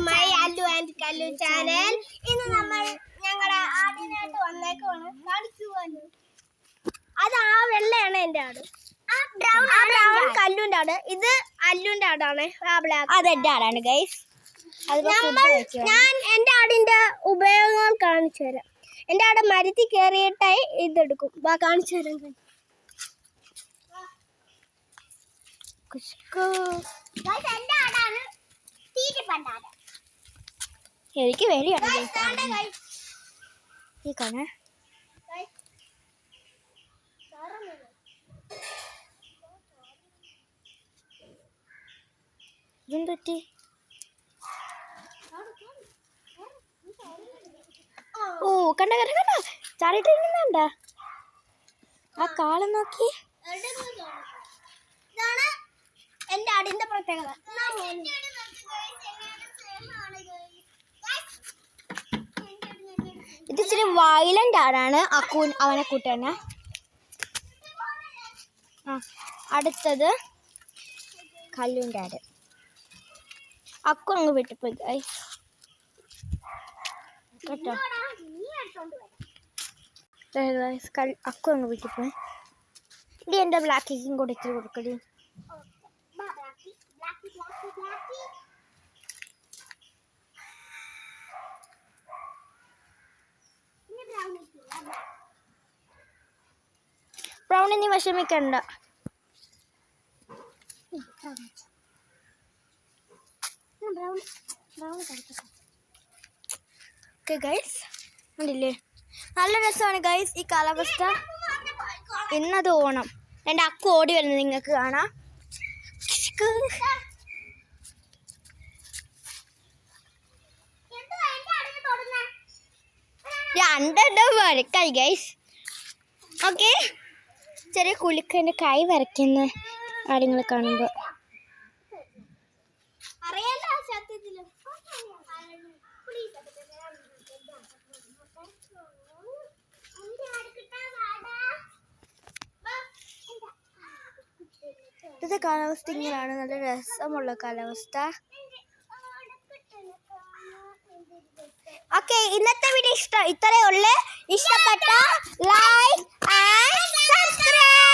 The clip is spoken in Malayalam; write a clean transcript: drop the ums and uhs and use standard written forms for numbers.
My Allu and Kallu channel. ഇന്ന് നമ്മൾ ഞങ്ങളുടെ ആടിനായിട്ട് വന്നേക്കുവാണ്. കാണിച്ചു പോകാൻ. അത് ആ വെള്ളയാണ് എൻ്റെ ആട്. ബ്രൗൺ കല്ലുൻ്റെ ആട്. ഇത് അല്ലുൻ്റെ ആടാണ്. അതെന്റെ ആടാണ് ഗൈസ്. ഞാൻ എൻ്റെ ആടിന്റെ ഉപയോഗങ്ങൾ കാണിച്ചു തരാം. എൻ്റെ ആട് മരത്തിൽ കയറിയിട്ടായി ഇതെടുക്കും. കാണിച്ചു തരാം. എനിക്ക് വേണ്ടിയാണ് ഈ കാണേ. ഇതെന്തുപറ്റി? ഓ കണ്ട കണ്ട കണ്ട ചാടിയിട്ടിരുന്നുണ്ട. ആ കാലം നോക്കി. ഇതാണ് എൻ്റെ ആടിന്റെ പ്രത്യേകത. ഇത് ഇച്ചിരി വയലന്റ് ആടാണ്. അവനെ കൂട്ടന്നെ. അടുത്തത് കല്ലുൻ്റെ ആട്. അക്കു അങ്ങ് വിട്ടുപോയി ഗൈസ് കേട്ടോ. അക്കു അങ്ങ് വിട്ടുപോയി. ഇടി എൻ്റെ ബ്ലാക്കിക്കും കൂടെ ഇത്തിരി കൊടുക്കടി. ബ്രൗണി നീ വിഷമിക്കണ്ട. ഓക്കെ ഗൈസ് കണ്ടില്ലേ, നല്ല രസമാണ് ഗൈസ് ഈ കാലാവസ്ഥ. ഇന്നത് ഓണം. എൻ്റെ അക്കു ഓടി വരുന്നത് നിങ്ങൾക്ക് കാണാം. രണ്ടെണ്ണം വരക്കായി ഗൈസ്. ഓക്കെ, ചെറിയ കുലുക്കൻ്റെ കൈ വരയ്ക്കുന്ന ആടുങ്ങൾ കാണുമ്പോൾ ഇന്നത്തെ കാലാവസ്ഥ ഇങ്ങനെയാണ്. നല്ല രസമുള്ള കാലാവസ്ഥ. ഓക്കെ, ഇന്നത്തെ വീഡിയോ ഇത്രയേ ഉള്ളൂ. ഇഷ്ടപ്പെട്ട ലൈക്ക് ആൻഡ് സബ്സ്ക്രൈബ്.